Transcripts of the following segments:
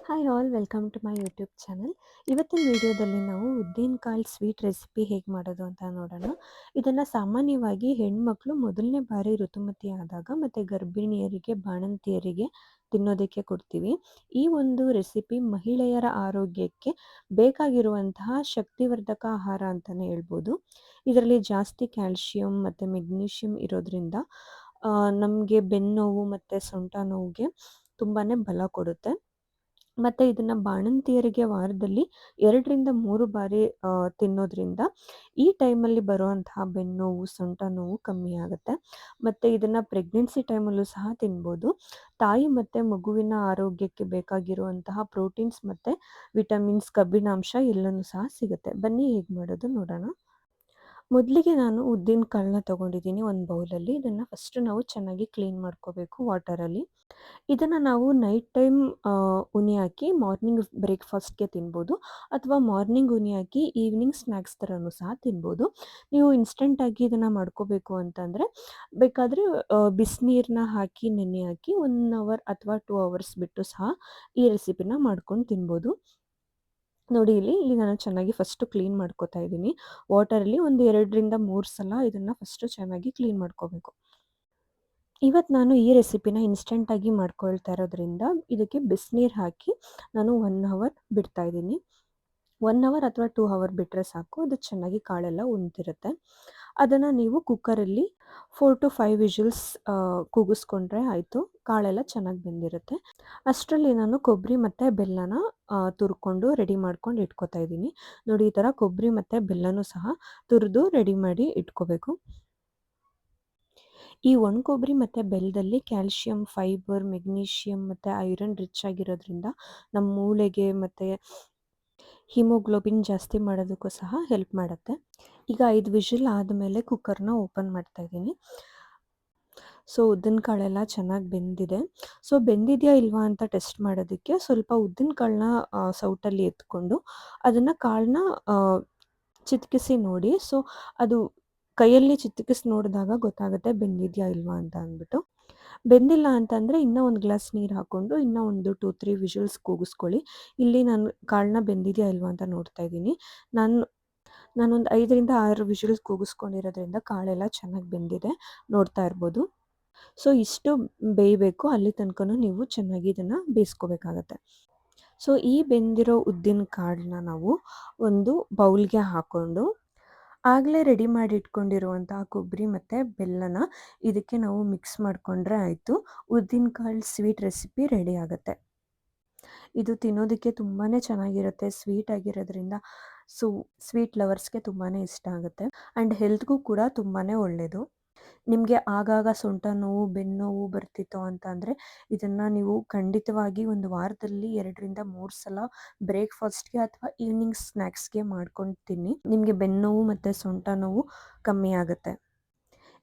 Hi all welcome to my YouTube channel. ಇವತ್ತಿನ ವಿಡಿಯೋದಲ್ಲಿ ನಾವು ಉದ್ದಿನಕಾಳು ಸ್ವೀಟ್ ರೆಸಿಪಿ ಹೇಗೆ ಮಾಡೋದು ಅಂತ ನೋಡೋಣ. ಇದನ್ನು ಸಾಮಾನ್ಯವಾಗಿ ಹೆಣ್ಮಕ್ಳು ಮೊದಲನೇ ಬಾರಿ ಋತುಮತಿ ಆದಾಗ ಮತ್ತು ಗರ್ಭಿಣಿಯರಿಗೆ ಬಾಣಂತಿಯರಿಗೆ ತಿನ್ನೋದಕ್ಕೆ ಕೊಡ್ತೀವಿ. ಈ ಒಂದು ರೆಸಿಪಿ ಮಹಿಳೆಯರ ಆರೋಗ್ಯಕ್ಕೆ ಬೇಕಾಗಿರುವಂತಹ ಶಕ್ತಿವರ್ಧಕ ಆಹಾರ ಅಂತಲೇ ಹೇಳ್ಬೋದು. ಇದರಲ್ಲಿ ಜಾಸ್ತಿ ಕ್ಯಾಲ್ಶಿಯಂ ಮತ್ತು ಮೆಗ್ನೀಷಿಯಂ ಇರೋದ್ರಿಂದ ನಮಗೆ ಬೆನ್ನೋವು ಮತ್ತು ಸೊಂಟ ನೋವಿಗೆ ತುಂಬಾ ಬಲ ಕೊಡುತ್ತೆ. ಮತ್ತು ಇದನ್ನು ಬಾಣಂತಿಯರಿಗೆ ವಾರದಲ್ಲಿ 2 ರಿಂದ 3 ಬಾರಿ ತಿನ್ನೋದ್ರಿಂದ ಈ ಟೈಮಲ್ಲಿ ಬರುವಂತಹ ಬೆನ್ನೋವು ಸೊಂಟ ನೋವು ಕಮ್ಮಿ ಆಗುತ್ತೆ. ಮತ್ತು ಇದನ್ನು ಪ್ರೆಗ್ನೆನ್ಸಿ ಟೈಮಲ್ಲೂ ಸಹ ತಿನ್ಬೋದು. ತಾಯಿ ಮತ್ತು ಮಗುವಿನ ಆರೋಗ್ಯಕ್ಕೆ ಬೇಕಾಗಿರುವಂತಹ ಪ್ರೋಟೀನ್ಸ್ ಮತ್ತು ವಿಟಮಿನ್ಸ್ ಕಬ್ಬಿಣಾಂಶ ಎಲ್ಲನೂ ಸಹ ಸಿಗುತ್ತೆ. ಬನ್ನಿ ಹೇಗೆ ಮಾಡೋದು ನೋಡೋಣ. ಮೊದಲಿಗೆ ನಾನು ಉದ್ದಿನ ಕಾಳನ್ನ ತೊಗೊಂಡಿದ್ದೀನಿ ಒಂದು ಬೌಲಲ್ಲಿ. ಇದನ್ನು ಫಸ್ಟು ನಾವು ಚೆನ್ನಾಗಿ ಕ್ಲೀನ್ ಮಾಡ್ಕೋಬೇಕು ವಾಟರಲ್ಲಿ. ಇದನ್ನು ನಾವು ನೈಟ್ ಟೈಮ್ ಉನಿ ಹಾಕಿ ಮಾರ್ನಿಂಗ್ ಬ್ರೇಕ್ಫಾಸ್ಟ್ಗೆ ತಿನ್ಬೋದು, ಅಥವಾ ಮಾರ್ನಿಂಗ್ ಉನಿ ಹಾಕಿ ಈವ್ನಿಂಗ್ ಸ್ನ್ಯಾಕ್ಸ್ ಥರನೂ ಸಹ ತಿನ್ಬೋದು. ನೀವು ಇನ್ಸ್ಟೆಂಟಾಗಿ ಇದನ್ನು ಮಾಡ್ಕೋಬೇಕು ಅಂತಂದರೆ ಬೇಕಾದರೆ ಬಿಸಿನೀರನ್ನ ಹಾಕಿ ನೆನೆ ಹಾಕಿ 1 ಅವರ್ ಅಥವಾ 2 ಅವರ್ಸ್ ಬಿಟ್ಟು ಸಹ ಈ ರೆಸಿಪಿನ ಮಾಡ್ಕೊಂಡು ತಿನ್ಬೋದು. ನೋಡಿ ಇಲ್ಲಿ ನಾನು ಚೆನ್ನಾಗಿ ಫಸ್ಟು ಕ್ಲೀನ್ ಮಾಡ್ಕೋತಾ ಇದ್ದೀನಿ. ವಾಟರಲ್ಲಿ ಒಂದು 2 ರಿಂದ 3 ಸಲ ಇದನ್ನು ಫಸ್ಟು ಚೆನ್ನಾಗಿ ಕ್ಲೀನ್ ಮಾಡ್ಕೋಬೇಕು. ಇವತ್ತು ನಾನು ಈ ರೆಸಿಪಿನ ಇನ್ಸ್ಟೆಂಟಾಗಿ ಮಾಡ್ಕೊಳ್ತಾ ಇರೋದ್ರಿಂದ ಇದಕ್ಕೆ ಬಿಸಿನೀರು ಹಾಕಿ ನಾನು 1 ಅವರ್ ಬಿಡ್ತಾ ಇದ್ದೀನಿ. 1 ಅವರ್ ಅಥವಾ 2 ಅವರ್ ಬಿಟ್ಟರೆ ಸಾಕು, ಅದು ಚೆನ್ನಾಗಿ ಕಾಳೆಲ್ಲ ಉಂತಿರುತ್ತೆ. ಅದನ್ನು ನೀವು ಕುಕ್ಕರಲ್ಲಿ 4 to 5 ವಿಷಲ್ಸ್ ಕೂಗಿಸ್ಕೊಂಡ್ರೆ ಆಯಿತು. ಕಾಳೆಲ್ಲ ಚೆನ್ನಾಗಿ ಬೆಂದಿರುತ್ತೆ. ಅಷ್ಟರಲ್ಲಿ ನಾನು ಕೊಬ್ಬರಿ ಮತ್ತು ಬೆಲ್ಲನ ತುರ್ಕೊಂಡು ರೆಡಿ ಮಾಡ್ಕೊಂಡು ಇಟ್ಕೋತಾ ಇದ್ದೀನಿ. ನೋಡಿ, ಈ ಥರ ಕೊಬ್ಬರಿ ಮತ್ತು ಬೆಲ್ಲನೂ ಸಹ ತುರಿದು ರೆಡಿ ಮಾಡಿ ಇಟ್ಕೋಬೇಕು. ಈ ಒಣ ಕೊಬ್ಬರಿ ಮತ್ತು ಬೆಲ್ಲದಲ್ಲಿ ಕ್ಯಾಲ್ಶಿಯಂ, ಫೈಬರ್, ಮೆಗ್ನೀಷಿಯಂ ಮತ್ತು ಐರನ್ ರಿಚ್ ಆಗಿರೋದ್ರಿಂದ ನಮ್ಮ ಮೂಳೆಗೆ ಮತ್ತು ಹಿಮೋಗ್ಲೋಬಿನ್ ಜಾಸ್ತಿ ಮಾಡೋದಕ್ಕೂ ಸಹ ಹೆಲ್ಪ್ ಮಾಡುತ್ತೆ. ಈಗ 5 ವಿಷಲ್ ಆದಮೇಲೆ ಕುಕ್ಕರ್ನ ಓಪನ್ ಮಾಡ್ತಾ ಇದ್ದೀನಿ. ಸೊ ಉದ್ದಿನ ಕಾಳೆಲ್ಲ ಚೆನ್ನಾಗಿ ಬೆಂದಿದೆ. ಸೊ ಬೆಂದಿದೆಯಾ ಇಲ್ವಾ ಅಂತ ಟೆಸ್ಟ್ ಮಾಡೋದಕ್ಕೆ ಸ್ವಲ್ಪ ಉದ್ದಿನ ಕಾಳನ್ನ ಸೌಟಲ್ಲಿ ಎತ್ಕೊಂಡು ಅದನ್ನು ಕಾಳನ್ನ ಚಿತ್ಕಿಸಿ ನೋಡಿ. ಸೊ ಅದು ಕೈಯಲ್ಲಿ ಚಿತ್ಕಿಸಿ ನೋಡಿದಾಗ ಗೊತ್ತಾಗುತ್ತೆ ಬೆಂದಿದೆಯಾ ಇಲ್ವಾ ಅಂತ ಅಂದ್ಬಿಟ್ಟು. ಬೆಂದಿಲ್ಲ ಅಂತಂದರೆ ಇನ್ನೂ 1 ಗ್ಲಾಸ್ ನೀರು ಹಾಕ್ಕೊಂಡು ಇನ್ನೂ ಒಂದು 2-3 ವಿಷಲ್ಸ್ ಕೂಗಿಸ್ಕೊಳ್ಳಿ. ಇಲ್ಲಿ ನಾನು ಕಾಳನ್ನ ಬೆಂದಿದೆಯಾ ಇಲ್ವಾ ಅಂತ ನೋಡ್ತಾ ಇದ್ದೀನಿ. ನಾನೊಂದು 5 ರಿಂದ 6 ವಿಷಲ್ಸ್ ಕೂಗಿಸ್ಕೊಂಡಿರೋದ್ರಿಂದ ಕಾಳೆಲ್ಲ ಚೆನ್ನಾಗಿ ಬೆಂದಿದೆ, ನೋಡ್ತಾ ಇರ್ಬೋದು. ಸೊ ಇಷ್ಟು ಬೇಯಬೇಕು, ಅಲ್ಲಿ ತನಕನೂ ನೀವು ಚೆನ್ನಾಗಿ ಇದನ್ನು ಬೇಯಿಸ್ಕೋಬೇಕಾಗತ್ತೆ. ಸೊ ಈ ಬೆಂದಿರೋ ಉದ್ದಿನ ಕಾಳನ್ನ ನಾವು ಒಂದು ಬೌಲ್ಗೆ ಹಾಕ್ಕೊಂಡು ಆಗಲೇ ರೆಡಿ ಮಾಡಿ ಇಟ್ಕೊಂಡಿರುವಂತಹ ಕೊಬ್ಬರಿ ಮತ್ತು ಬೆಲ್ಲನ ಇದಕ್ಕೆ ನಾವು ಮಿಕ್ಸ್ ಮಾಡಿಕೊಂಡ್ರೆ ಆಯಿತು. ಉದ್ದಿನ ಕಾಳು ಸ್ವೀಟ್ ರೆಸಿಪಿ ರೆಡಿ ಆಗುತ್ತೆ. ಇದು ತಿನ್ನೋದಕ್ಕೆ ತುಂಬಾ ಚೆನ್ನಾಗಿರುತ್ತೆ, ಸ್ವೀಟ್ ಆಗಿರೋದ್ರಿಂದ. ಸೊ ಸ್ವೀಟ್ ಲವರ್ಸ್ಗೆ ತುಂಬಾ ಇಷ್ಟ ಆಗುತ್ತೆ ಆ್ಯಂಡ್ ಹೆಲ್ತ್ಗೂ ಕೂಡ ತುಂಬಾ ಒಳ್ಳೆಯದು. ನಿಮಗೆ ಆಗಾಗ ಸೊಂಟ ನೋವು, ಬೆನ್ನೋವು ಬರ್ತಿತ್ತು ಅಂತ ಅಂದರೆ ಇದನ್ನು ನೀವು ಖಂಡಿತವಾಗಿ ಒಂದು ವಾರದಲ್ಲಿ 2 ರಿಂದ 3 ಸಲ ಬ್ರೇಕ್ಫಾಸ್ಟ್ಗೆ ಅಥವಾ ಈವ್ನಿಂಗ್ ಸ್ನ್ಯಾಕ್ಸ್ಗೆ ಮಾಡ್ಕೊಂಡು ತಿನ್ನಿ. ನಿಮಗೆ ಬೆನ್ನೋವು ಮತ್ತು ಸೊಂಟ ನೋವು ಕಮ್ಮಿ ಆಗುತ್ತೆ.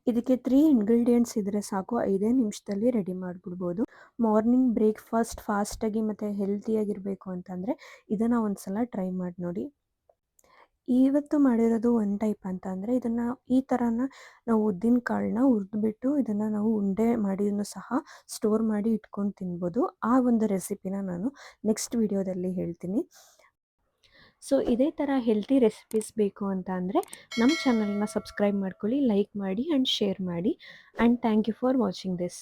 ಇದಕ್ಕೆ 3 ಇಂಗ್ರೀಡಿಯೆಂಟ್ಸ್ ಇದ್ದರೆ ಸಾಕು, 5 ನಿಮಿಷದಲ್ಲಿ ರೆಡಿ ಮಾಡಿಬಿಡ್ಬೋದು. ಮಾರ್ನಿಂಗ್ ಬ್ರೇಕ್ಫಾಸ್ಟ್ ಫಾಸ್ಟಾಗಿ ಮತ್ತು ಹೆಲ್ತಿಯಾಗಿರಬೇಕು ಅಂತಂದರೆ ಇದನ್ನು ಒಂದು ಸಲ ಟ್ರೈ ಮಾಡಿ ನೋಡಿ. ಇವತ್ತು ಮಾಡಿರೋದು ಒಂದು ಟೈಪ್ ಅಂತ ಅಂದರೆ ಇದನ್ನು ಈ ಥರನ ನಾವು ಉದ್ದಿನ ಕಾಳನ್ನ ಹುರಿದ್ಬಿಟ್ಟು ಇದನ್ನು ನಾವು ಉಂಡೆ ಮಾಡಿನೂ ಸಹ ಸ್ಟೋರ್ ಮಾಡಿ ಇಟ್ಕೊಂಡು ತಿನ್ಬೋದು. ಆ ಒಂದು ರೆಸಿಪಿನ ನಾನು ನೆಕ್ಸ್ಟ್ ವಿಡಿಯೋದಲ್ಲಿ ಹೇಳ್ತೀನಿ. ಸೊ ಇದೇ ಥರ ಹೆಲ್ತಿ ರೆಸಿಪೀಸ್ ಬೇಕು ಅಂತ ಅಂದರೆ ನಮ್ಮ ಚಾನಲ್ನ ಸಬ್ಸ್ಕ್ರೈಬ್ ಮಾಡ್ಕೊಳ್ಳಿ, ಲೈಕ್ ಮಾಡಿ ಆ್ಯಂಡ್ ಶೇರ್ ಮಾಡಿ. And thank you for watching this.